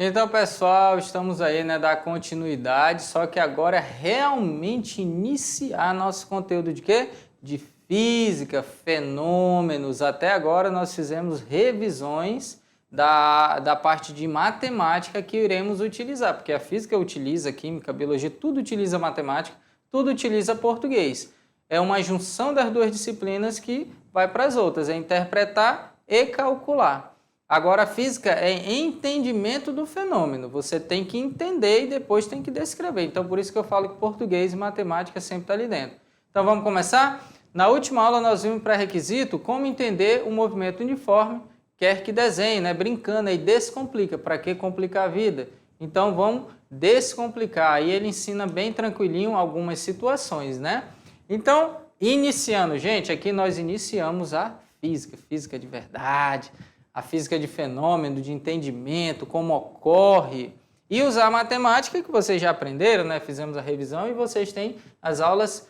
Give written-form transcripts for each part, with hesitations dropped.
Então, pessoal, estamos aí, né, da continuidade, só que agora é realmente iniciar nosso conteúdo de quê? De física, fenômenos. Até agora nós fizemos revisões da parte de matemática que iremos utilizar, porque a física utiliza química, biologia, tudo utiliza matemática, tudo utiliza português. É uma junção das duas disciplinas que vai para as outras, é interpretar e calcular. Agora, a física é entendimento do fenômeno. Você tem que entender e depois tem que descrever. Então, por isso que eu falo que português e matemática sempre está ali dentro. Então, vamos começar? Na última aula, nós vimos pré-requisito como entender o movimento uniforme, quer que desenhe, né? Brincando aí, descomplica. Para que complicar a vida? Então, vamos descomplicar. Aí ele ensina bem tranquilinho algumas situações, né? Então, iniciando, gente, aqui nós iniciamos a física, física de verdade, a física de fenômeno, de entendimento, como ocorre, e usar a matemática que vocês já aprenderam, né? Fizemos a revisão e vocês têm as aulas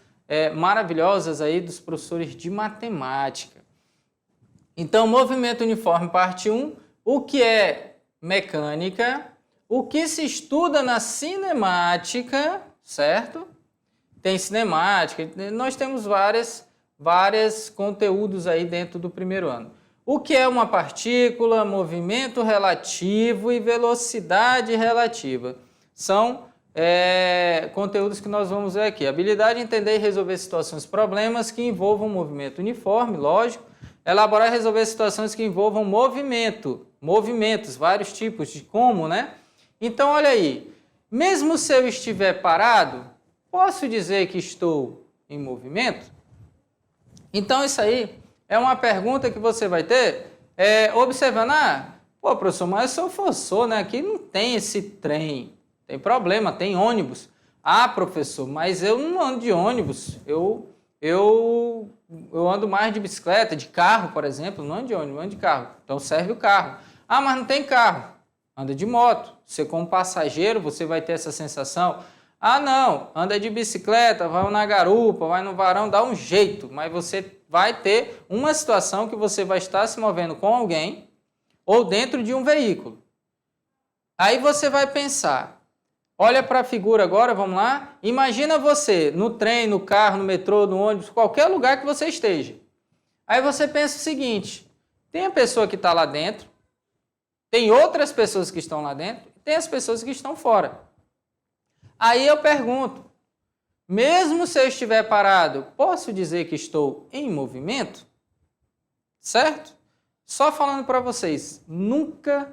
maravilhosas aí dos professores de matemática. Então, movimento uniforme, parte 1, o que é mecânica, o que se estuda na cinemática, certo? Tem cinemática, nós temos vários conteúdos aí dentro do primeiro ano. O que é uma partícula, movimento relativo e velocidade relativa? São conteúdos que nós vamos ver aqui. Habilidade de entender e resolver situações, problemas que envolvam movimento uniforme, lógico. Elaborar e resolver situações que envolvam movimentos, vários tipos de como, né? Então, olha aí, mesmo se eu estiver parado, posso dizer que estou em movimento? Então, isso aí é uma pergunta que você vai ter observando, pô, professor, mas se eu for, né? Aqui não tem esse trem, tem problema, tem ônibus. Ah, professor, mas eu não ando de ônibus, eu ando mais de bicicleta, de carro, por exemplo, não ando de ônibus, ando de carro. Então serve o carro. Ah, mas não tem carro, anda de moto. Você como passageiro, você vai ter essa sensação. Ah, não, anda de bicicleta, vai na garupa, vai no varão, dá um jeito, mas você vai ter uma situação que você vai estar se movendo com alguém ou dentro de um veículo. Aí você vai pensar, olha para a figura agora, vamos lá, imagina você no trem, no carro, no metrô, no ônibus, qualquer lugar que você esteja. Aí você pensa o seguinte, tem a pessoa que está lá dentro, tem outras pessoas que estão lá dentro, tem as pessoas que estão fora. Aí eu pergunto, mesmo se eu estiver parado, posso dizer que estou em movimento? Certo? Só falando para vocês, nunca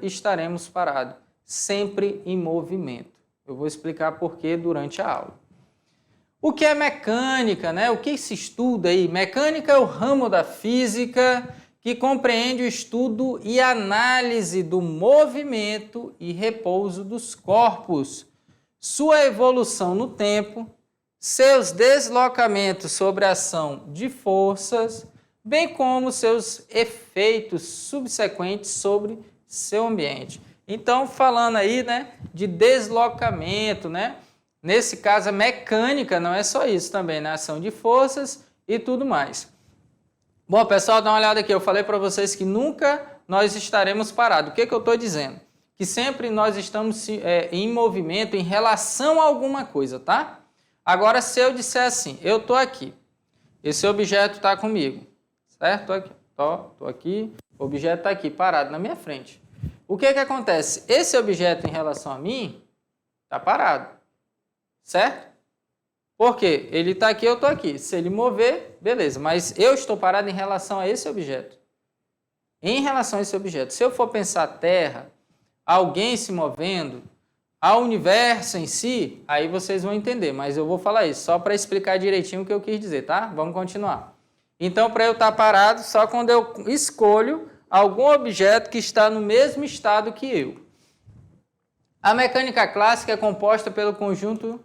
estaremos parados, sempre em movimento. Eu vou explicar por quê durante a aula. O que é mecânica, né? O que se estuda aí? Mecânica é o ramo da física que compreende o estudo e análise do movimento e repouso dos corpos, sua evolução no tempo, seus deslocamentos sobre a ação de forças, bem como seus efeitos subsequentes sobre seu ambiente. Então, falando aí, né, de deslocamento, né? Nesse caso, a mecânica não é só isso também, né? Ação de forças e tudo mais. Bom, pessoal, dá uma olhada aqui. Eu falei para vocês que nunca nós estaremos parados. O que eu estou dizendo? Que sempre nós estamos em movimento em relação a alguma coisa, tá? Agora, se eu disser assim, eu estou aqui, esse objeto está comigo, certo? Estou aqui, o objeto está aqui, parado na minha frente. O que acontece? Esse objeto em relação a mim está parado, certo? Por quê? Ele está aqui, eu estou aqui. Se ele mover, beleza, mas eu estou parado em relação a esse objeto. Em relação a esse objeto. Se eu for pensar a Terra, alguém se movendo, ao universo em si, aí vocês vão entender, mas eu vou falar isso só para explicar direitinho o que eu quis dizer, tá? Vamos continuar. Então, para eu estar parado, só quando eu escolho algum objeto que está no mesmo estado que eu. A mecânica clássica é composta pelo conjunto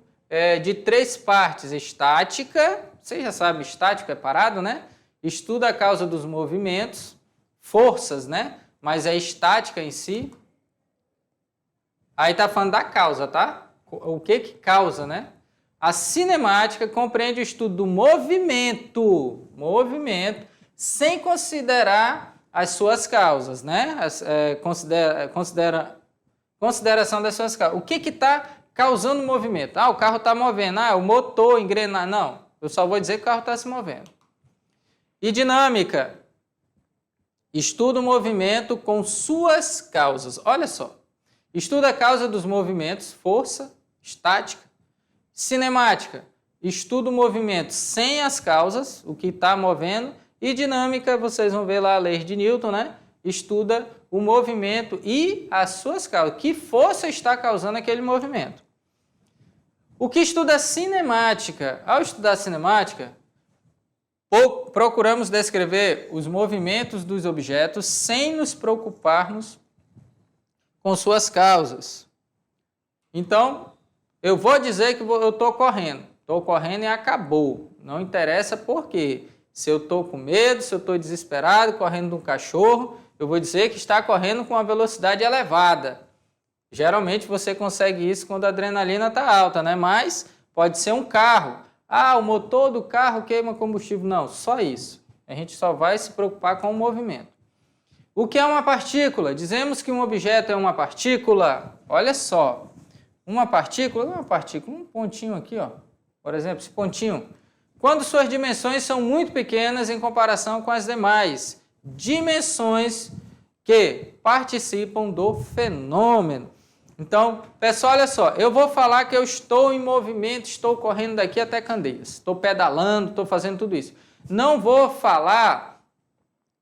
de 3 partes. Estática, vocês já sabem, estático é parado, né? Estuda a causa dos movimentos, forças, né? Mas é estática em si. Aí está falando da causa, tá? O que causa, né? A cinemática compreende o estudo do movimento, sem considerar as suas causas, né? Considera consideração das suas causas. O que está causando movimento? Ah, o carro está movendo. Ah, o motor, engrenar. Não, eu só vou dizer que o carro está se movendo. E dinâmica. Estuda o movimento com suas causas. Olha só. Estuda a causa dos movimentos, força, estática. Cinemática. Estuda o movimento sem as causas, o que está movendo. E dinâmica, vocês vão ver lá a lei de Newton, né? Estuda o movimento e as suas causas. Que força está causando aquele movimento? O que estuda cinemática? Ao estudar cinemática, procuramos descrever os movimentos dos objetos sem nos preocuparmos com suas causas. Então, eu vou dizer que eu estou correndo. Estou correndo e acabou. Não interessa por quê. Se eu estou com medo, se eu estou desesperado, correndo de um cachorro, eu vou dizer que está correndo com uma velocidade elevada. Geralmente você consegue isso quando a adrenalina está alta, né? Mas pode ser um carro. Ah, o motor do carro queima combustível. Não, só isso. A gente só vai se preocupar com o movimento. O que é uma partícula? Dizemos que um objeto é uma partícula. Olha só. Uma partícula, um pontinho aqui, ó. Por exemplo, esse pontinho. Quando suas dimensões são muito pequenas em comparação com as demais dimensões que participam do fenômeno. Então, pessoal, olha só, eu vou falar que eu estou em movimento, estou correndo daqui até Candeias, estou pedalando, estou fazendo tudo isso. Não vou falar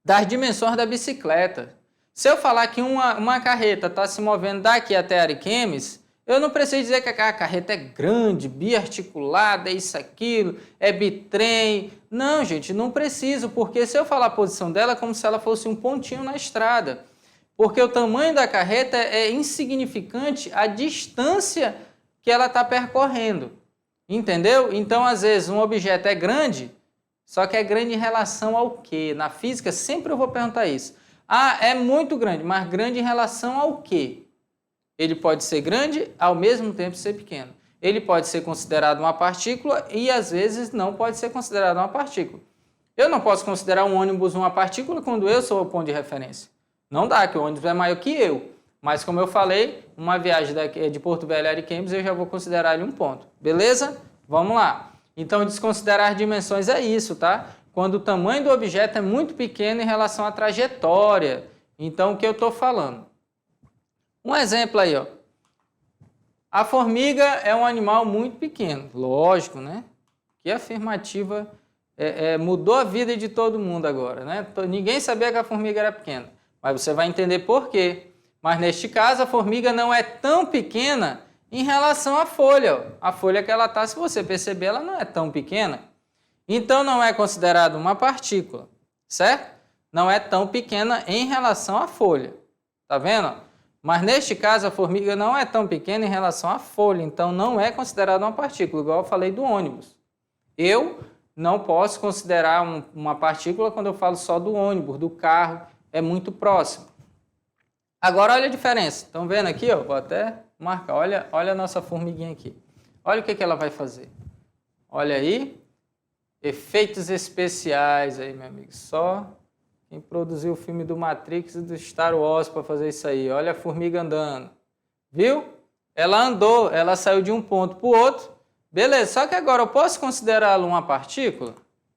das dimensões da bicicleta. Se eu falar que uma carreta está se movendo daqui até Ariquemes, eu não preciso dizer que a carreta é grande, biarticulada, é isso, aquilo, é bitrem. Não, gente, não preciso, porque se eu falar a posição dela é como se ela fosse um pontinho na estrada. Porque o tamanho da carreta é insignificante à distância que ela está percorrendo. Entendeu? Então, às vezes, um objeto é grande, só que é grande em relação ao quê? Na física, sempre eu vou perguntar isso. Ah, é muito grande, mas grande em relação ao quê? Ele pode ser grande, ao mesmo tempo ser pequeno. Ele pode ser considerado uma partícula e, às vezes, não pode ser considerado uma partícula. Eu não posso considerar um ônibus uma partícula quando eu sou o ponto de referência. Não dá, que o ônibus é maior que eu. Mas, como eu falei, uma viagem de Porto Velho a Ariquemes, eu já vou considerar ele um ponto. Beleza? Vamos lá. Então, desconsiderar dimensões é isso, tá? Quando o tamanho do objeto é muito pequeno em relação à trajetória. Então, o que eu estou falando? Um exemplo aí, ó. A formiga é um animal muito pequeno. Lógico, né? Que afirmativa mudou a vida de todo mundo agora, né? Ninguém sabia que a formiga era pequena. Mas você vai entender por quê. Mas neste caso, a formiga não é tão pequena em relação à folha. A folha que ela está, se você perceber, ela não é tão pequena. Então, não é considerada uma partícula, certo? Não é tão pequena em relação à folha. Tá vendo? Mas neste caso, a formiga não é tão pequena em relação à folha. Então, não é considerada uma partícula, igual eu falei do ônibus. Eu não posso considerar uma partícula quando eu falo só do ônibus, do carro. É muito próximo. Agora, olha a diferença. Estão vendo aqui? Ó, vou até marcar. Olha a nossa formiguinha aqui. Olha o que ela vai fazer. Olha aí. Efeitos especiais aí, meu amigo. Só quem produziu o filme do Matrix e do Star Wars para fazer isso aí. Olha a formiga andando. Viu? Ela andou, ela saiu de um ponto para o outro. Beleza, só que agora eu posso considerá-lo uma partícula?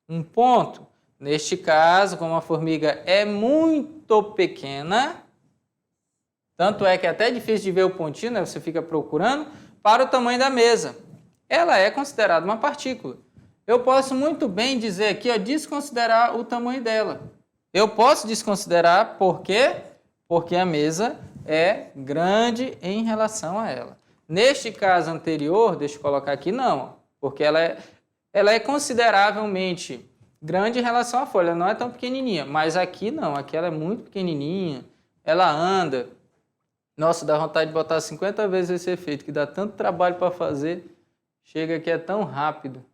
Um ponto? Neste caso, como a formiga é muito pequena, tanto é que é até difícil de ver o pontinho, né? Você fica procurando, para o tamanho da mesa. Ela é considerada uma partícula. Eu posso muito bem dizer aqui, ó, desconsiderar o tamanho dela. Eu posso desconsiderar por quê? Porque a mesa é grande em relação a ela. Neste caso anterior, deixa eu colocar aqui, não, porque ela é consideravelmente grande em relação à folha, ela não é tão pequenininha, mas aqui não, aqui ela é muito pequenininha, ela anda. Nossa, dá vontade de botar 50 vezes esse efeito, que dá tanto trabalho para fazer, chega que é tão rápido.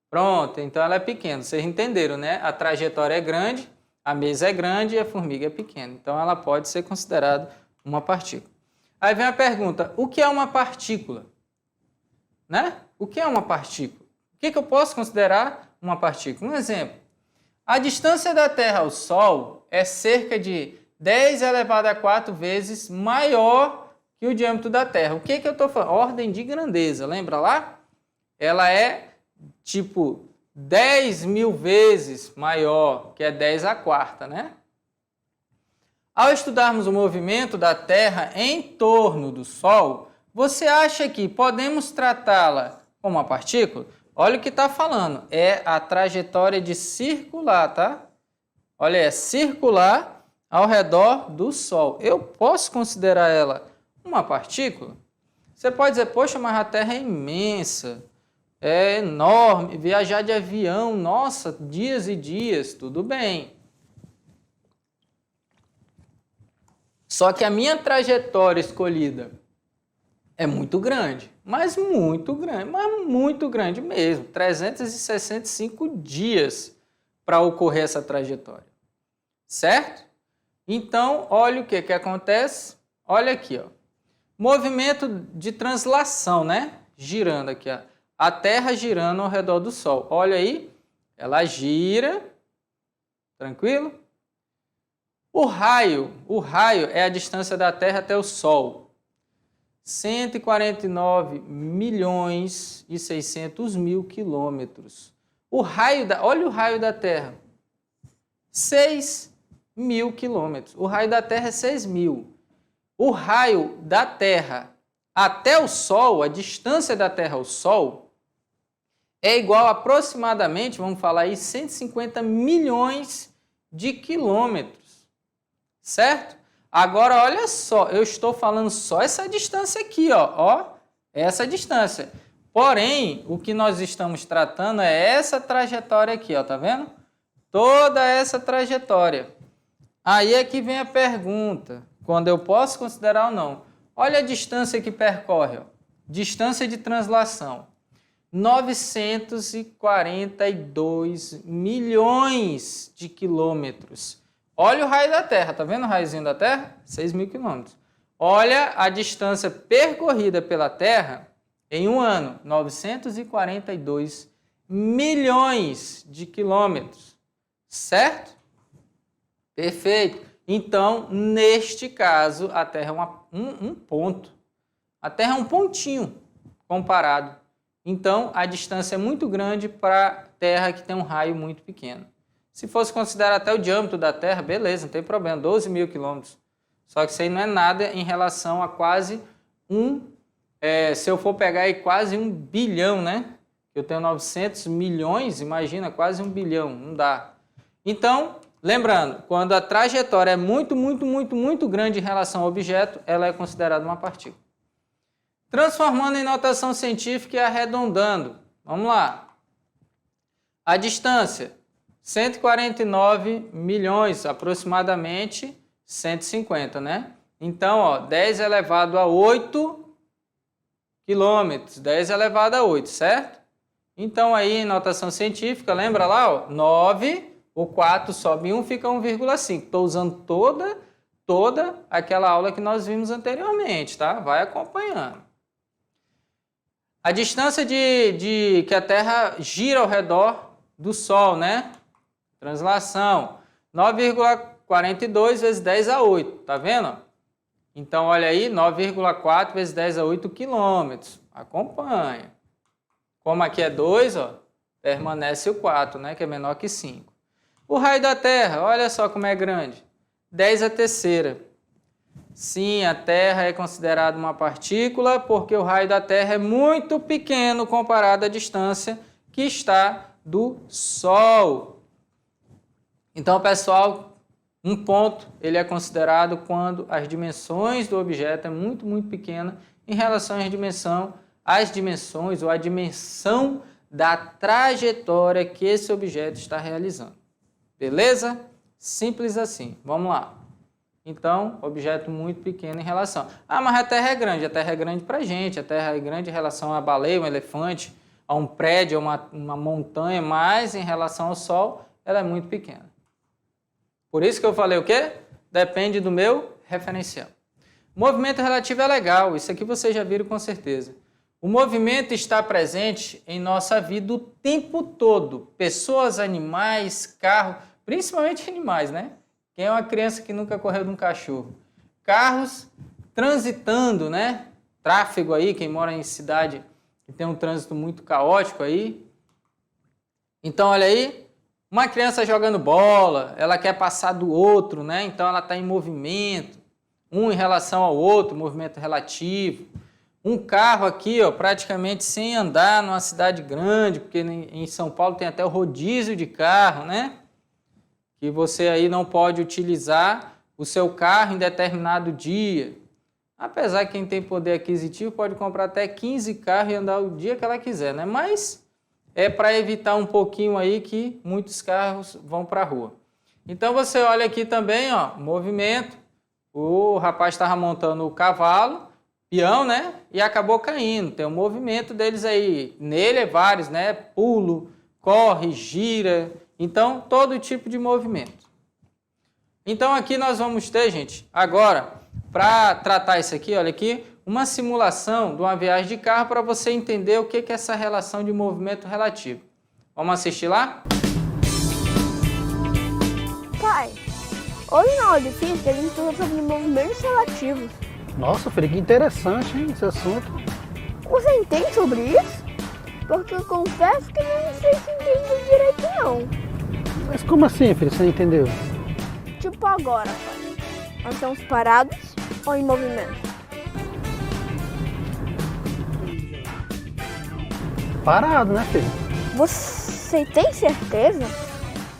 Pronto, então ela é pequena, vocês entenderam, né? A trajetória é grande, a mesa é grande e a formiga é pequena, então ela pode ser considerada uma partícula. Aí vem a pergunta, o que é uma partícula? Né? O que é uma partícula? O que eu posso considerar uma partícula? Um exemplo, a distância da Terra ao Sol é cerca de 10 elevado a 4 vezes maior que o diâmetro da Terra. O que eu estou falando? Ordem de grandeza, lembra lá? Ela é tipo 10.000 vezes maior, que é 10 à quarta, né? Ao estudarmos o movimento da Terra em torno do Sol, você acha que podemos tratá-la como uma partícula? Olha o que está falando, é a trajetória de circular, tá? Olha, é circular ao redor do Sol. Eu posso considerar ela uma partícula? Você pode dizer, poxa, mas a Terra é imensa, é enorme, viajar de avião, nossa, dias e dias, tudo bem. Só que a minha trajetória escolhida é muito grande, mas muito grande mesmo. 365 dias para ocorrer essa trajetória, certo? Então, olha o que acontece. Olha aqui, ó. Movimento de translação, né? Girando aqui, ó. A Terra girando ao redor do Sol. Olha aí, ela gira, tranquilo? O raio é a distância da Terra até o Sol. 149.600.000 quilômetros. Olha o raio da Terra. 6.000 quilômetros. O raio da Terra é 6.000. O raio da Terra até o Sol, a distância da Terra ao Sol, é igual a aproximadamente, vamos falar aí, 150 milhões de quilômetros. Certo? Agora, olha só, eu estou falando só essa distância aqui, ó, essa distância. Porém, o que nós estamos tratando é essa trajetória aqui, ó, tá vendo? Toda essa trajetória. Aí é que vem a pergunta, quando eu posso considerar ou não. Olha a distância que percorre, ó. Distância de translação. 942 milhões de quilômetros. Olha o raio da Terra, tá vendo o raiozinho da Terra? 6.000 quilômetros. Olha a distância percorrida pela Terra em um ano, 942 milhões de quilômetros, certo? Perfeito. Então, neste caso, a Terra é um ponto. A Terra é um pontinho comparado. Então, a distância é muito grande para a Terra que tem um raio muito pequeno. Se fosse considerar até o diâmetro da Terra, beleza, não tem problema, 12.000 quilômetros. Só que isso aí não é nada em relação a quase se eu for pegar aí quase 1 bilhão, né? Eu tenho 900 milhões, imagina, quase 1 bilhão, não dá. Então, lembrando, quando a trajetória é muito grande em relação ao objeto, ela é considerada uma partícula. Transformando em notação científica e arredondando. Vamos lá. A distância, 149 milhões, aproximadamente 150, né? Então, ó, 10 elevado a 8 quilômetros, 10 elevado a 8, certo? Então, aí, em notação científica, lembra lá, ó, 9, o 4 sobe 1, fica 1,5. Estou usando toda aquela aula que nós vimos anteriormente, tá? Vai acompanhando. A distância que a Terra gira ao redor do Sol, né? Translação, 9,42 vezes 10 a 8, tá vendo? Então, olha aí, 9,4 vezes 10 a 8 quilômetros. Acompanha. Como aqui é 2, ó, permanece o 4, né? Que é menor que 5. O raio da Terra, olha só como é grande. 10 a terceira. Sim, a Terra é considerada uma partícula porque o raio da Terra é muito pequeno comparado à distância que está do Sol. Então, pessoal, um ponto ele é considerado quando as dimensões do objeto é muito pequena em relação às dimensões ou à dimensão da trajetória que esse objeto está realizando. Beleza? Simples assim. Vamos lá. Então, objeto muito pequeno em relação. Ah, mas a Terra é grande. A Terra é grande para a gente. A Terra é grande em relação a baleia, um elefante, a um prédio, a uma montanha, mas em relação ao Sol, ela é muito pequena. Por isso que eu falei o quê? Depende do meu referencial. Movimento relativo é legal. Isso aqui vocês já viram com certeza. O movimento está presente em nossa vida o tempo todo. Pessoas, animais, carros, principalmente animais, né? Quem é uma criança que nunca correu de um cachorro? Carros, transitando, né? Tráfego aí, quem mora em cidade que tem um trânsito muito caótico aí. Então, olha aí, uma criança jogando bola, ela quer passar do outro, né? Então, ela está em movimento, um em relação ao outro, movimento relativo. Um carro aqui, ó, praticamente sem andar numa cidade grande, porque em São Paulo tem até o rodízio de carro, né? Que você aí não pode utilizar o seu carro em determinado dia. Apesar que quem tem poder aquisitivo pode comprar até 15 carros e andar o dia que ela quiser, né? Mas é para evitar um pouquinho aí que muitos carros vão para a rua. Então você olha aqui também, ó, movimento. O rapaz estava montando o cavalo, peão, né? E acabou caindo. Tem um movimento deles aí. Nele é vários, né? Pulo, corre, gira. Então, todo tipo de movimento. Então, aqui nós vamos ter, gente, agora, para tratar isso aqui, olha aqui, uma simulação de uma viagem de carro para você entender o que é essa relação de movimento relativo. Vamos assistir lá? Pai, hoje na aula de física a gente estuda sobre movimentos relativos. Nossa, filho, que interessante, hein, esse assunto. Você entende sobre isso? Porque eu confesso que não sei se entendo direito não. Mas como assim, filho, você não entendeu? Tipo agora, pai. Nós estamos parados ou em movimento? Parado, né, filho? Você tem certeza?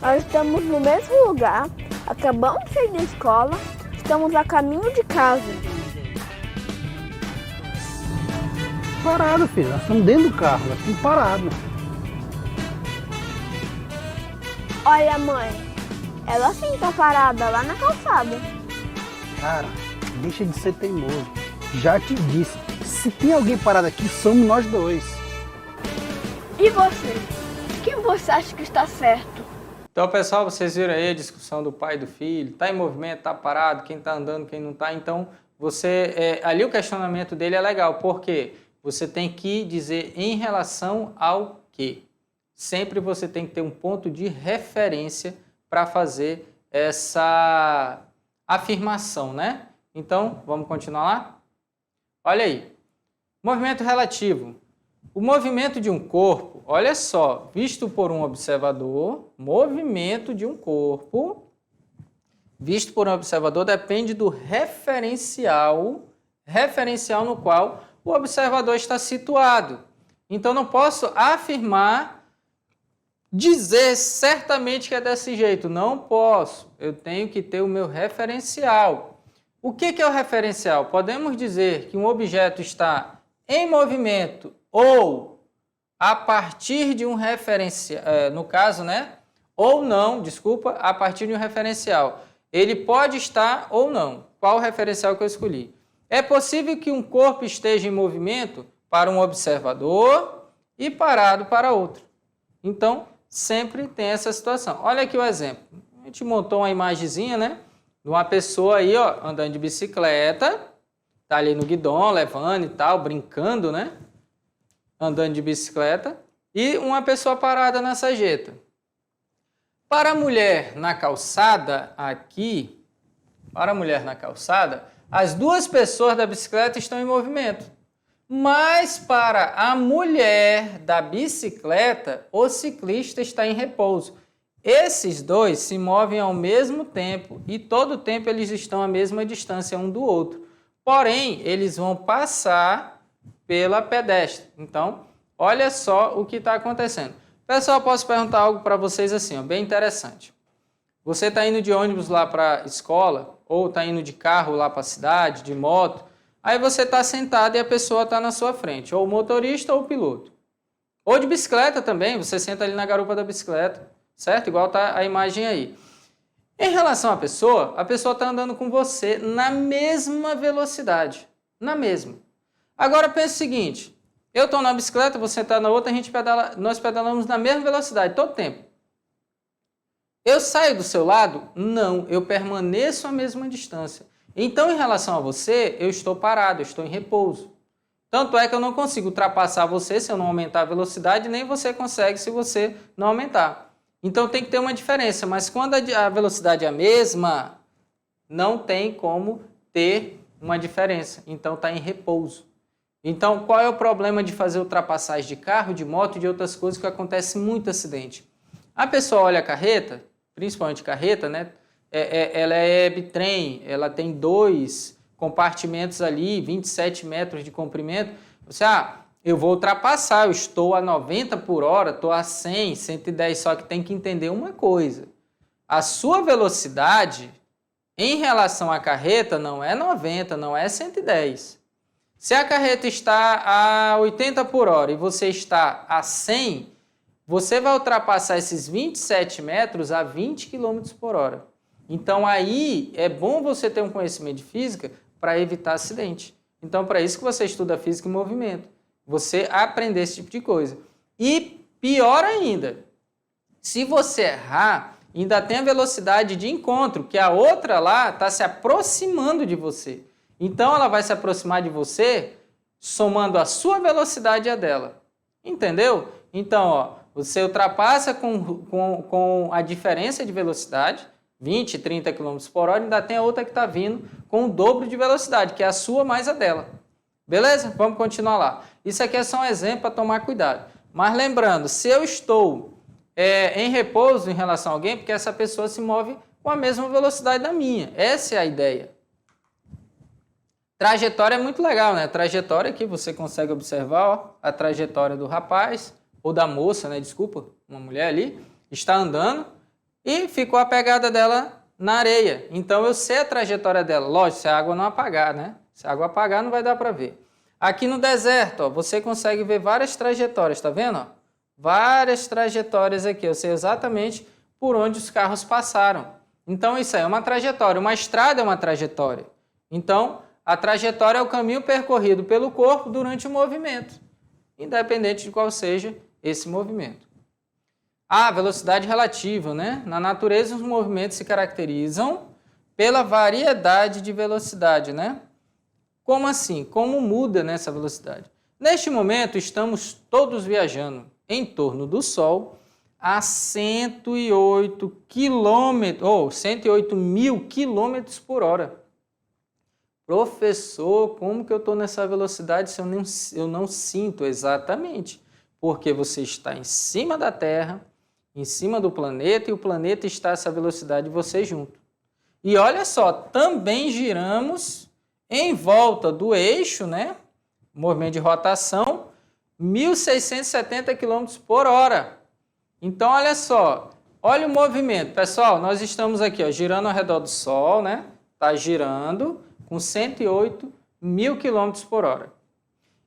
Nós estamos no mesmo lugar, acabamos de sair da escola, estamos a caminho de casa. Parado, filho. Nós estamos dentro do carro, nós estamos parados. Olha, mãe, ela sim tá parada lá na calçada. Cara, deixa de ser teimoso. Já te disse, se tem alguém parado aqui, somos nós dois. E você? Quem você acha que está certo? Então, pessoal, vocês viram aí a discussão do pai e do filho. Está em movimento, está parado, quem está andando, quem não está. Então, ali o questionamento dele é legal, porque você tem que dizer em relação ao quê? Sempre você tem que ter um ponto de referência para fazer essa afirmação, né? Então, vamos continuar lá? Olha aí. Movimento relativo. O movimento de um corpo, olha só, visto por um observador, movimento de um corpo, visto por um observador, depende do referencial no qual o observador está situado. Então, não posso afirmar, dizer certamente que é desse jeito. Não posso. Eu tenho que ter o meu referencial. O que é o referencial? Podemos dizer que um objeto está em movimento ou a partir de um referencial, no caso, né? Ou não, desculpa, a partir de um referencial. Ele pode estar ou não. Qual o referencial que eu escolhi? É possível que um corpo esteja em movimento para um observador e parado para outro. Então, sempre tem essa situação. Olha aqui o exemplo. A gente montou uma imagenzinha, né? De uma pessoa aí, ó, andando de bicicleta, tá ali no guidão, levando e tal, brincando, né? Andando de bicicleta, e uma pessoa parada na sarjeta. Para a mulher na calçada, aqui, as duas pessoas da bicicleta estão em movimento. Mas para a mulher da bicicleta, o ciclista está em repouso. Esses dois se movem ao mesmo tempo e todo o tempo eles estão à mesma distância um do outro. Porém, eles vão passar pela pedestre. Então, olha só o que está acontecendo. Pessoal, posso perguntar algo para vocês assim, ó, bem interessante. Você está indo de ônibus lá para a escola, ou está indo de carro lá para a cidade, de moto, aí você está sentado e a pessoa está na sua frente, ou o motorista ou o piloto. Ou de bicicleta também, você senta ali na garupa da bicicleta, certo? Igual está a imagem aí. Em relação à pessoa, a pessoa está andando com você na mesma velocidade, na mesma. Agora pense o seguinte, eu estou na bicicleta, você está na outra, nós pedalamos na mesma velocidade, todo tempo. Eu saio do seu lado? Não, eu permaneço à mesma distância. Então, em relação a você, eu estou parado, eu estou em repouso. Tanto é que eu não consigo ultrapassar você se eu não aumentar a velocidade, nem você consegue se você não aumentar. Então, tem que ter uma diferença, mas quando a velocidade é a mesma, não tem como ter uma diferença, então está em repouso. Então, qual é o problema de fazer ultrapassagem de carro, de moto e de outras coisas que acontece muito acidente? A pessoa olha a carreta, principalmente carreta, né? Ela é bitrem, ela tem 2 compartimentos ali, 27 metros de comprimento. Você, eu vou ultrapassar, eu estou a 90 por hora, estou a 100, 110, só que tem que entender uma coisa. A sua velocidade em relação à carreta não é 90, não é 110. Se a carreta está a 80 por hora e você está a 100, você vai ultrapassar esses 27 metros a 20 km por hora. Então aí é bom você ter um conhecimento de física para evitar acidente. Então para isso que você estuda física e movimento. Você aprender esse tipo de coisa. E pior ainda, se você errar, ainda tem a velocidade de encontro, que a outra lá está se aproximando de você. Então ela vai se aproximar de você somando a sua velocidade e a dela. Entendeu? Então, você ultrapassa com a diferença de velocidade, 20, 30 km por hora, ainda tem a outra que está vindo com o dobro de velocidade, que é a sua mais a dela. Beleza? Vamos continuar lá. Isso aqui é só um exemplo para tomar cuidado. Mas lembrando, se eu estou em repouso em relação a alguém, porque essa pessoa se move com a mesma velocidade da minha. Essa é a ideia. Trajetória é muito legal, né? Trajetória aqui você consegue observar, a trajetória do rapaz, ou da moça, né? Desculpa, uma mulher ali, está andando e ficou a pegada dela na areia. Então eu sei a trajetória dela. Lógico, se a água não apagar, né? Se a água apagar, não vai dar para ver. Aqui no deserto, você consegue ver várias trajetórias, tá vendo? Várias trajetórias aqui. Eu sei exatamente por onde os carros passaram. Então isso aí é uma trajetória. Uma estrada é uma trajetória. Então a trajetória é o caminho percorrido pelo corpo durante o movimento, independente de qual seja esse movimento. A velocidade relativa, né? Na natureza, os movimentos se caracterizam pela variedade de velocidade, né? Como assim? Como muda nessa velocidade? Neste momento, estamos todos viajando em torno do Sol a 108 mil quilômetros por hora. Professor, como que eu estou nessa velocidade se eu não sinto? Exatamente, porque você está em cima da Terra, em cima do planeta, e o planeta está a essa velocidade e você junto. E olha só, também giramos em volta do eixo, né? Movimento de rotação, 1.670 km por hora. Então, olha só, olha o movimento. Pessoal, nós estamos aqui, girando ao redor do Sol, né? Está girando com 108 mil km por hora.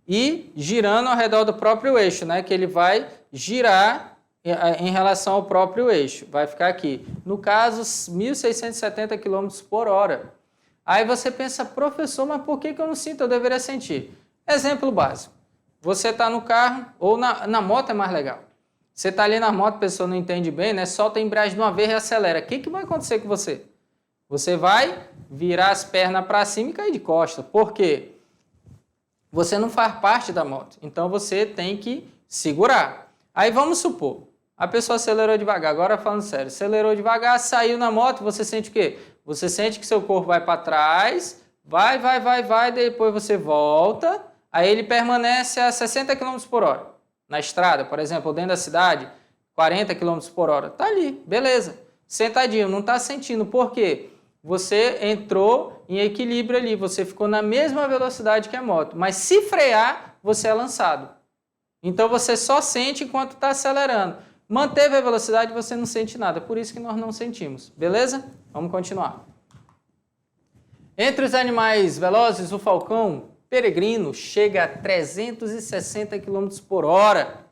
E girando ao redor do próprio eixo, né? Que ele vai girar em relação ao próprio eixo. Vai ficar aqui. No caso, 1.670 km por hora. Aí você pensa, professor, mas por que eu não sinto? Eu deveria sentir. Exemplo básico. Você está no carro, ou na moto é mais legal. Você está ali na moto, a pessoa não entende bem, né? Solta a embreagem de uma vez e acelera. O que vai acontecer com você? Você vai virar as pernas para cima e cair de costa. Por quê? Você não faz parte da moto. Então você tem que segurar. Aí vamos supor, a pessoa acelerou devagar. Agora falando sério, acelerou devagar, saiu na moto, você sente o quê? Você sente que seu corpo vai para trás, vai, depois você volta, aí ele permanece a 60 km por hora. Na estrada, por exemplo, ou dentro da cidade, 40 km por hora. Tá ali, beleza. Sentadinho, não está sentindo. Por quê? Você entrou em equilíbrio ali, você ficou na mesma velocidade que a moto. Mas se frear, você é lançado. Então você só sente enquanto está acelerando. Manteve a velocidade, você não sente nada. Por isso que nós não sentimos. Beleza? Vamos continuar. Entre os animais velozes, o falcão peregrino chega a 360 km por hora.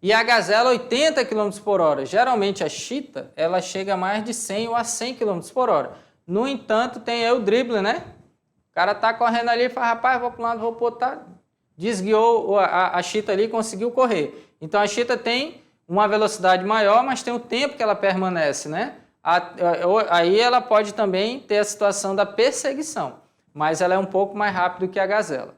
E a gazela 80 km por hora. Geralmente a chita, ela chega a mais de 100 ou a 100 km por hora. No entanto, tem aí o drible, né? O cara tá correndo ali e fala, rapaz, vou para um lado, vou para o outro. Desguiou a chita ali e conseguiu correr. Então a chita tem uma velocidade maior, mas tem o tempo que ela permanece, né? Aí ela pode também ter a situação da perseguição, mas ela é um pouco mais rápida que a gazela.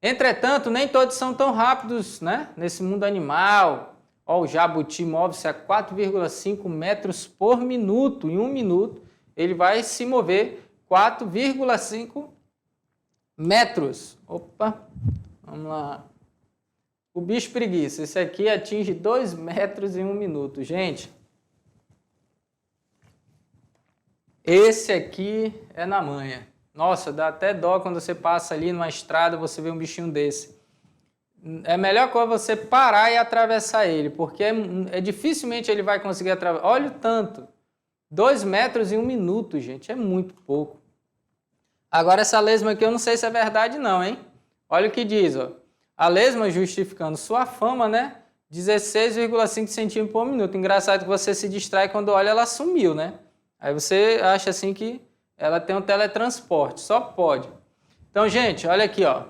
Entretanto, nem todos são tão rápidos, né? Nesse mundo animal. Ó, o jabuti move-se a 4,5 metros por minuto. Em um minuto, ele vai se mover 4,5 metros. Opa, vamos lá. O bicho preguiça, esse aqui atinge 2 metros em 1 minuto. Gente, esse aqui é na manha. Nossa, dá até dó quando você passa ali numa estrada, você vê um bichinho desse. É melhor coisa você parar e atravessar ele, porque dificilmente ele vai conseguir atravessar. Olha o tanto. 2 metros em 1 minuto, gente, é muito pouco. Agora essa lesma aqui eu não sei se é verdade não, hein? Olha o que diz, ó. A lesma, justificando sua fama, né? 16,5 centímetros por minuto. Engraçado que você se distrai quando olha, ela sumiu, né? Aí você acha assim que ela tem um teletransporte, só pode. Então, gente, olha aqui, ó.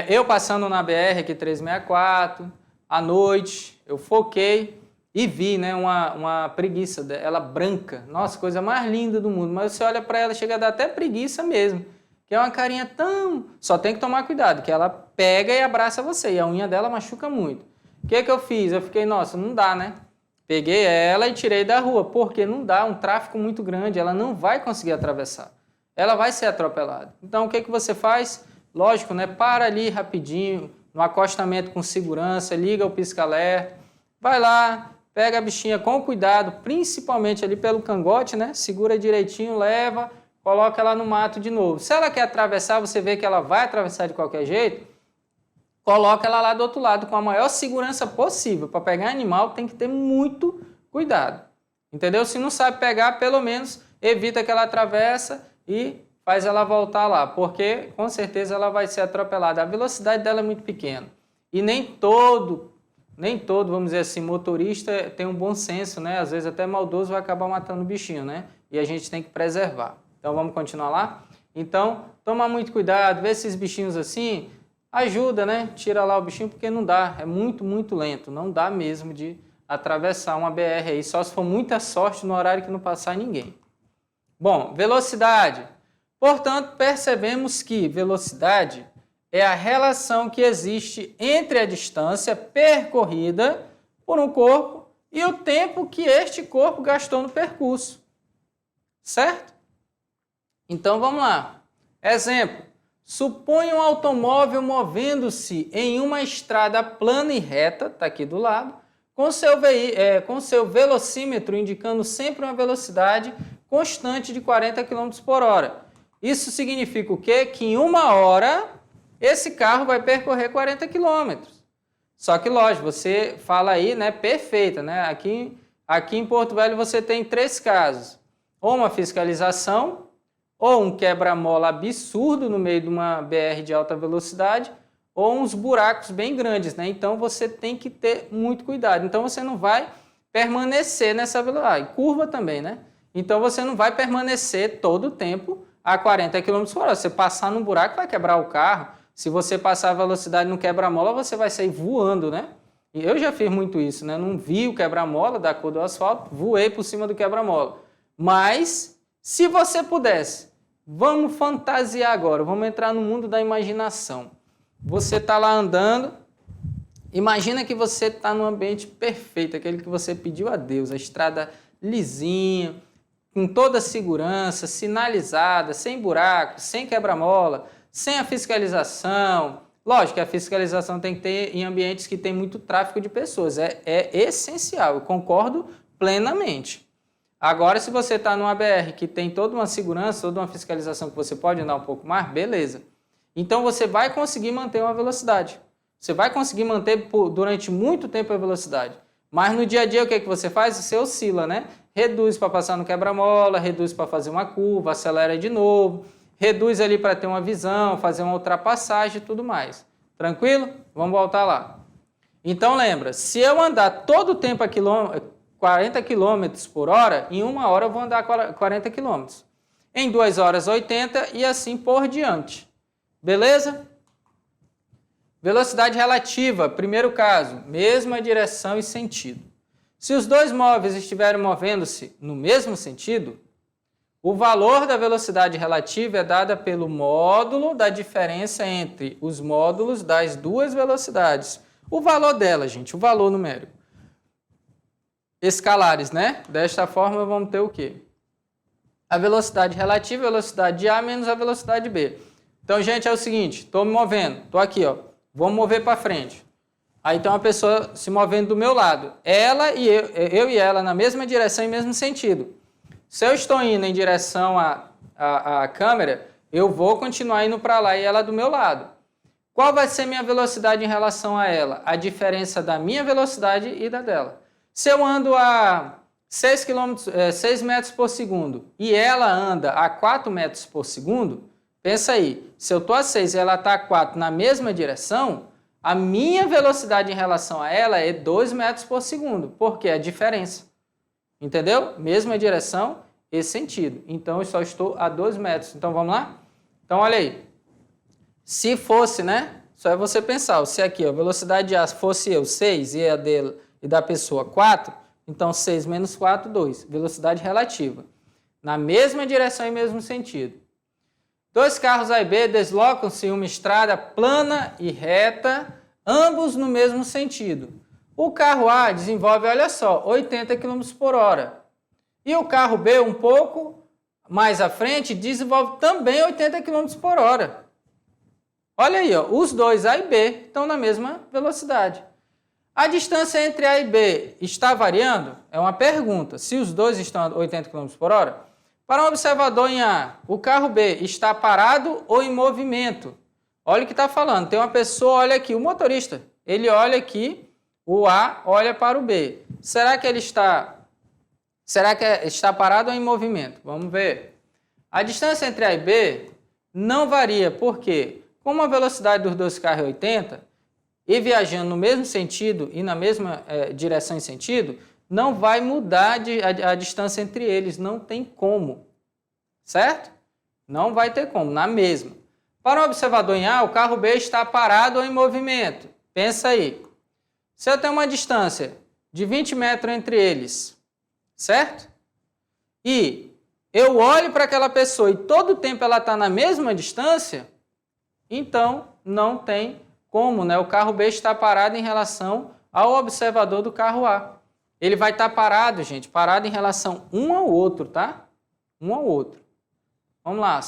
Eu passando na BR aqui 364, à noite, eu foquei e vi, né, uma preguiça, ela branca. Nossa, coisa mais linda do mundo. Mas você olha para ela, chega a dar até preguiça mesmo. Que é uma carinha tão... Só tem que tomar cuidado, que ela pega e abraça você. E a unha dela machuca muito. O que eu fiz? Eu fiquei, nossa, não dá, né? Peguei ela e tirei da rua, porque não dá, um tráfego muito grande, ela não vai conseguir atravessar. Ela vai ser atropelada. Então, o que você faz? Lógico, né? Para ali rapidinho, no acostamento com segurança, liga o pisca-alerta, vai lá, pega a bichinha com cuidado, principalmente ali pelo cangote, né? Segura direitinho, leva, coloca ela no mato de novo. Se ela quer atravessar, você vê que ela vai atravessar de qualquer jeito, coloca ela lá do outro lado com a maior segurança possível. Para pegar animal tem que ter muito cuidado. Entendeu? Se não sabe pegar, pelo menos evita que ela atravessa e faz ela voltar lá, porque com certeza ela vai ser atropelada. A velocidade dela é muito pequena. E nem todo, vamos dizer assim, motorista tem um bom senso, né? Às vezes até maldoso vai acabar matando o bichinho, né? E a gente tem que preservar. Então vamos continuar lá? Então, toma muito cuidado, vê esses bichinhos assim, ajuda, né? Tira lá o bichinho, porque não dá, é muito, muito lento. Não dá mesmo de atravessar uma BR aí, só se for muita sorte no horário que não passar ninguém. Bom, velocidade. Portanto, percebemos que velocidade é a relação que existe entre a distância percorrida por um corpo e o tempo que este corpo gastou no percurso. Certo? Então, vamos lá. Exemplo. Suponha um automóvel movendo-se em uma estrada plana e reta, está aqui do lado, com seu velocímetro indicando sempre uma velocidade constante de 40 km por hora. Isso significa o quê? Que em 1 hora esse carro vai percorrer 40 km. Só que, lógico, você fala aí, né, perfeita, né? Aqui em Porto Velho você tem 3 casos. Ou uma fiscalização, ou um quebra-mola absurdo no meio de uma BR de alta velocidade, ou uns buracos bem grandes, né? Então você tem que ter muito cuidado. Então você não vai permanecer nessa velocidade. Curva também, né? Então você não vai permanecer todo o tempo a 40 km por hora. Você passar num buraco vai quebrar o carro. Se você passar a velocidade no quebra-mola, você vai sair voando, né? E eu já fiz muito isso, né? Não vi o quebra-mola da cor do asfalto, voei por cima do quebra-mola. Mas, se você pudesse, vamos fantasiar agora, vamos entrar no mundo da imaginação. Você está lá andando, imagina que você está num ambiente perfeito, aquele que você pediu a Deus, a estrada lisinha, com toda a segurança, sinalizada, sem buracos, sem quebra-mola, sem a fiscalização. Lógico que a fiscalização tem que ter em ambientes que tem muito tráfego de pessoas, é essencial, eu concordo plenamente. Agora, se você está numa BR que tem toda uma segurança, toda uma fiscalização que você pode andar um pouco mais, beleza. Então, você vai conseguir manter uma velocidade. Você vai conseguir manter durante muito tempo a velocidade. Mas no dia a dia, o que você faz? Você oscila, né? Reduz para passar no quebra-mola, reduz para fazer uma curva, acelera de novo, reduz ali para ter uma visão, fazer uma ultrapassagem e tudo mais. Tranquilo? Vamos voltar lá. Então, lembra, se eu andar todo o tempo a 40 km por hora, em 1 hora eu vou andar 40 km. Em 2 horas, 80 e assim por diante. Beleza? Velocidade relativa, primeiro caso, mesma direção e sentido. Se os dois móveis estiverem movendo-se no mesmo sentido, o valor da velocidade relativa é dada pelo módulo da diferença entre os módulos das duas velocidades. O valor dela, gente, o valor numérico. Escalares, né? Desta forma, vamos ter o quê? a velocidade relativa, a velocidade de A menos a velocidade de B. Então, gente, é o seguinte, estou me movendo, estou aqui, ó, vou mover para frente. Aí tem uma pessoa se movendo do meu lado. Ela e eu e ela na mesma direção e mesmo sentido. Se eu estou indo em direção à câmera, eu vou continuar indo para lá e ela do meu lado. Qual vai ser minha velocidade em relação a ela? A diferença da minha velocidade e da dela. Se eu ando a 6 metros por segundo e ela anda a 4 metros por segundo, pensa aí, se eu estou a 6 e ela está a 4 na mesma direção, a minha velocidade em relação a ela é 2 metros por segundo, porque é a diferença. Entendeu? Mesma direção e sentido. Então, eu só estou a 2 metros. Então, vamos lá? Então, olha aí. Se fosse, né? Só é você pensar. Se aqui a velocidade de A fosse eu 6 e a dele e da pessoa 4, então 6 menos 4, 2. Velocidade relativa. Na mesma direção e mesmo sentido. Dois carros A e B deslocam-se em uma estrada plana e reta, ambos no mesmo sentido. O carro A desenvolve, olha só, 80 km por hora. E o carro B, um pouco mais à frente, desenvolve também 80 km por hora. Olha aí, ó, os dois A e B estão na mesma velocidade. A distância entre A e B está variando? É uma pergunta. Se os dois estão a 80 km por hora, para um observador em A, o carro B está parado ou em movimento? Olha o que está falando. Tem uma pessoa, olha aqui, o motorista. Ele olha aqui, o A olha para o B. Será que está parado ou em movimento? Vamos ver. A distância entre A e B não varia, porque como a velocidade dos dois carros é 80, e viajando no mesmo sentido e na mesma direção e sentido, não vai mudar a distância entre eles, não tem como, certo? Não vai ter como, na mesma. Para o observador em A, o carro B está parado ou em movimento. Pensa aí. Se eu tenho uma distância de 20 metros entre eles, certo? E eu olho para aquela pessoa e todo o tempo ela está na mesma distância, então não tem como, né? O carro B está parado em relação ao observador do carro A. Ele vai estar parado, gente, parado em relação um ao outro, tá? Um ao outro. Vamos lá.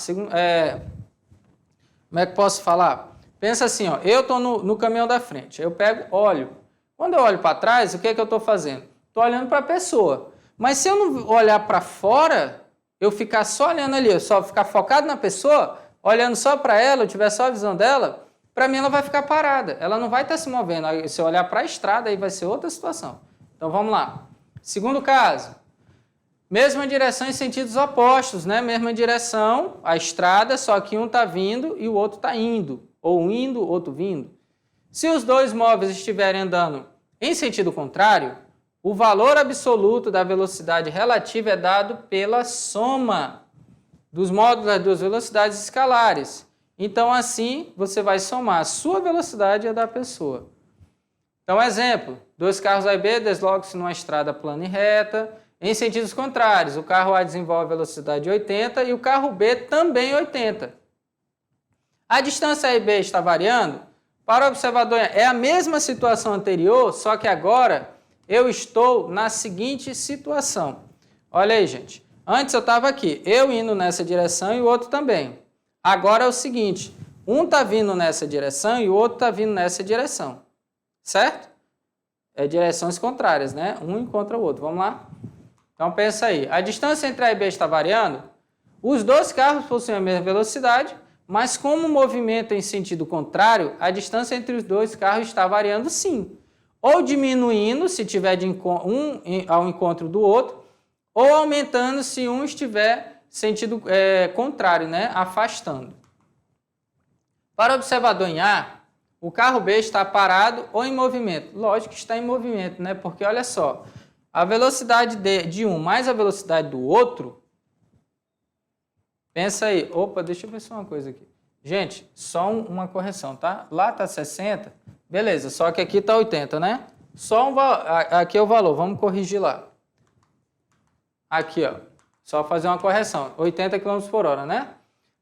Como é que posso falar? Pensa assim, ó, eu estou no caminhão da frente, eu pego, olho. Quando eu olho para trás, o que é que eu estou fazendo? Estou olhando para a pessoa. Mas se eu não olhar para fora, eu ficar só olhando ali, eu só ficar focado na pessoa, olhando só para ela, eu tiver só a visão dela, para mim ela vai ficar parada. Ela não vai estar se movendo. Se eu olhar para a estrada, aí vai ser outra situação. Então, vamos lá. Segundo caso. Mesma direção em sentidos opostos, né? Mesma direção, a estrada, só que um está vindo e o outro está indo. Ou um indo, outro vindo. Se os dois móveis estiverem andando em sentido contrário, o valor absoluto da velocidade relativa é dado pela soma dos módulos das duas velocidades escalares. Então, assim, você vai somar a sua velocidade e a da pessoa. Então, exemplo, dois carros A e B deslocam-se numa estrada plana e reta, em sentidos contrários. O carro A desenvolve velocidade 80 e o carro B também 80. A distância A e B está variando? Para o observador, é a mesma situação anterior, só que agora eu estou na seguinte situação. Olha aí, gente. Antes eu estava aqui, eu indo nessa direção e o outro também. Agora é o seguinte, um está vindo nessa direção e o outro está vindo nessa direção. Certo? É direções contrárias, né? Um encontra o outro. Vamos lá? Então, pensa aí. A distância entre A e B está variando? Os dois carros possuem a mesma velocidade, mas como o movimento é em sentido contrário, a distância entre os dois carros está variando sim. Ou diminuindo, se tiver ao encontro do outro, ou aumentando se um estiver sentido contrário, né? Afastando. Para o observador em A, o carro B está parado ou em movimento? Lógico que está em movimento, né? Porque olha só, a velocidade de um mais a velocidade do outro, pensa aí, opa, deixa eu ver só uma coisa aqui. Gente, só uma correção, tá? Lá está 60, beleza, só que aqui está 80, né? Aqui é o valor, vamos corrigir lá. Aqui, ó, só fazer uma correção, 80 km por hora, né?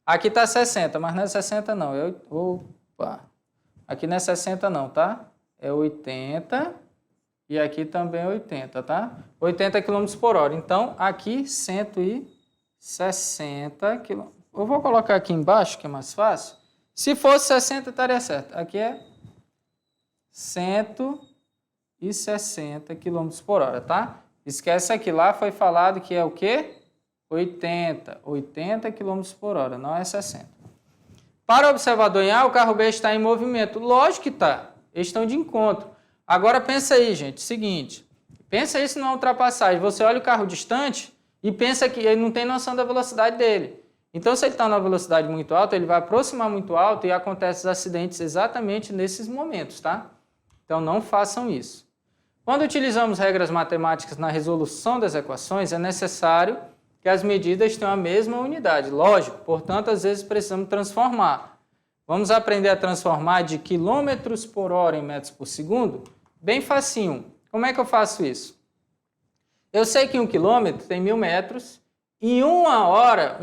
Aqui está 60, mas não é 60 não, opa... Aqui não é 60 não, tá? É 80 e aqui também é 80, tá? 80 km por hora. Então, aqui 160. 60 km. Eu vou colocar aqui embaixo, que é mais fácil. Se fosse 60, estaria certo. Aqui é 160 km por hora, tá? Esquece aqui, lá foi falado que é o quê? 80 km por hora, não é 60. Para o observador em A, o carro B está em movimento. Lógico que está. Eles estão de encontro. Agora pensa aí, gente, seguinte. Pensa isso numa ultrapassagem. Você olha o carro distante e pensa que ele não tem noção da velocidade dele. Então, se ele está numa velocidade muito alta, ele vai aproximar muito alto e acontecem os acidentes exatamente nesses momentos, tá? Então, não façam isso. Quando utilizamos regras matemáticas na resolução das equações, é necessário que as medidas tenham a mesma unidade. Lógico, portanto, às vezes precisamos transformar. Vamos aprender a transformar de quilômetros por hora em metros por segundo? Bem facinho. Como é que eu faço isso? Eu sei que 1 quilômetro tem 1000 metros e uma hora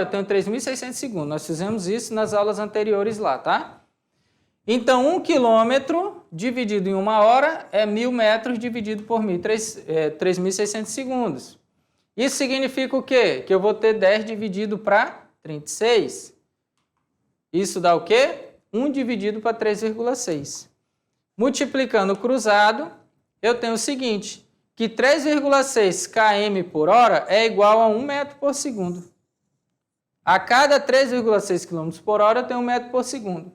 eu tenho 3.600 segundos. Nós fizemos isso nas aulas anteriores lá, tá? Então, 1 quilômetro dividido em uma hora é 1000 metros dividido por 3.600 segundos. Isso significa o quê? Que eu vou ter 10 dividido para 36. Isso dá o quê? 1 dividido para 3,6. Multiplicando o cruzado, eu tenho o seguinte, que 3,6 km por hora é igual a 1 metro por segundo. A cada 3,6 km por hora eu tenho 1 metro por segundo.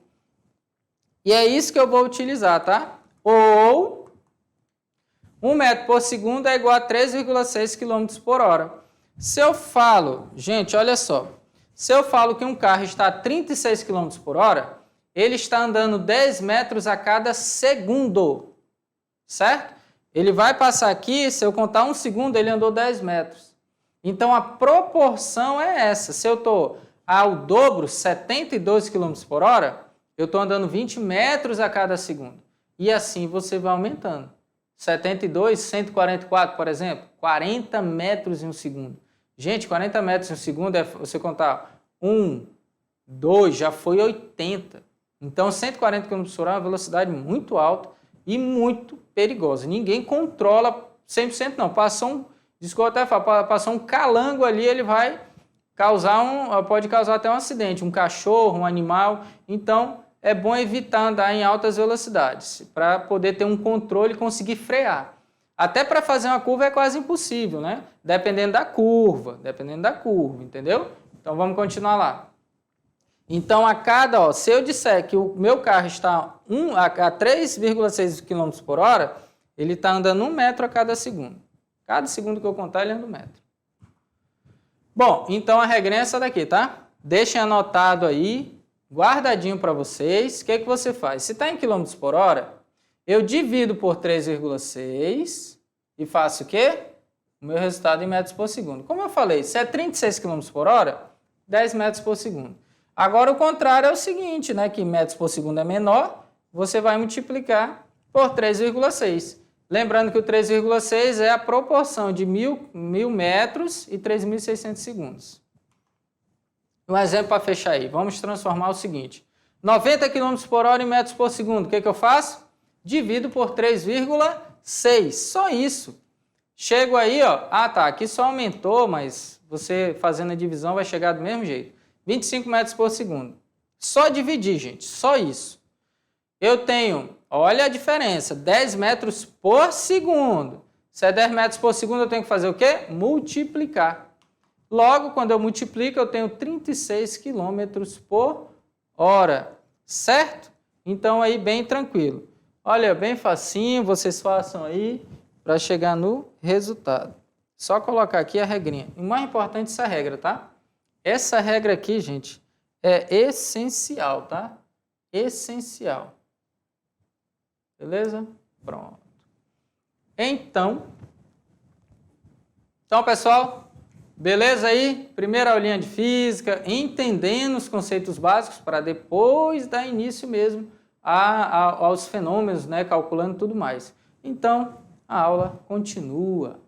E é isso que eu vou utilizar, tá? Ou 1 metro por segundo é igual a 3,6 km por hora. Se eu falo, gente, olha só. Se eu falo que um carro está a 36 km por hora, ele está andando 10 metros a cada segundo, certo? Ele vai passar aqui, se eu contar 1 segundo, ele andou 10 metros. Então, a proporção é essa. Se eu estou ao dobro, 72 km por hora, eu estou andando 20 metros a cada segundo. E assim você vai aumentando. 72, 144, por exemplo, 40 metros em um segundo. Gente, 40 metros em um segundo é você contar 1, 2, já foi 80. Então, 140 km por hora é uma velocidade muito alta e muito perigosa. Ninguém controla 100% não. Passou um calango ali, ele vai pode causar até um acidente, um cachorro, um animal. Então, é bom evitar andar em altas velocidades, para poder ter um controle e conseguir frear. Até para fazer uma curva é quase impossível, né? Dependendo da curva, entendeu? Então, vamos continuar lá. Então, se eu disser que o meu carro está a 3,6 km por hora, ele está andando 1 metro a cada segundo. Cada segundo que eu contar, ele anda 1 metro. Bom, então a regrinha é essa daqui, tá? Deixem anotado aí, guardadinho para vocês. O que você faz? Se está em quilômetros por hora, eu divido por 3,6 e faço o quê? O meu resultado em metros por segundo. Como eu falei, se é 36 km por hora, 10 metros por segundo. Agora, o contrário é o seguinte, né? Que metros por segundo é menor, você vai multiplicar por 3,6. Lembrando que o 3,6 é a proporção de 1.000 metros e 3.600 segundos. Um exemplo para fechar aí. Vamos transformar o seguinte. 90 km por hora em metros por segundo. O que eu faço? Divido por 3,6. Só isso. Chego aí, ó. Ah, tá. Aqui só aumentou, mas você fazendo a divisão vai chegar do mesmo jeito. 25 metros por segundo. Só dividir, gente. Só isso. Eu tenho, olha a diferença, 10 metros por segundo. Se é 10 metros por segundo, eu tenho que fazer o quê? Multiplicar. Logo, quando eu multiplico, eu tenho 36 km por hora. Certo? Então, aí, bem tranquilo. Olha, bem facinho, vocês façam aí para chegar no resultado. Só colocar aqui a regrinha. E o mais importante é essa regra, tá? Essa regra aqui, gente, é essencial, tá? Essencial. Beleza? Pronto. Então, pessoal, beleza aí? Primeira aulinha de física, entendendo os conceitos básicos para depois dar início mesmo aos fenômenos, né? Calculando tudo mais. Então, a aula continua.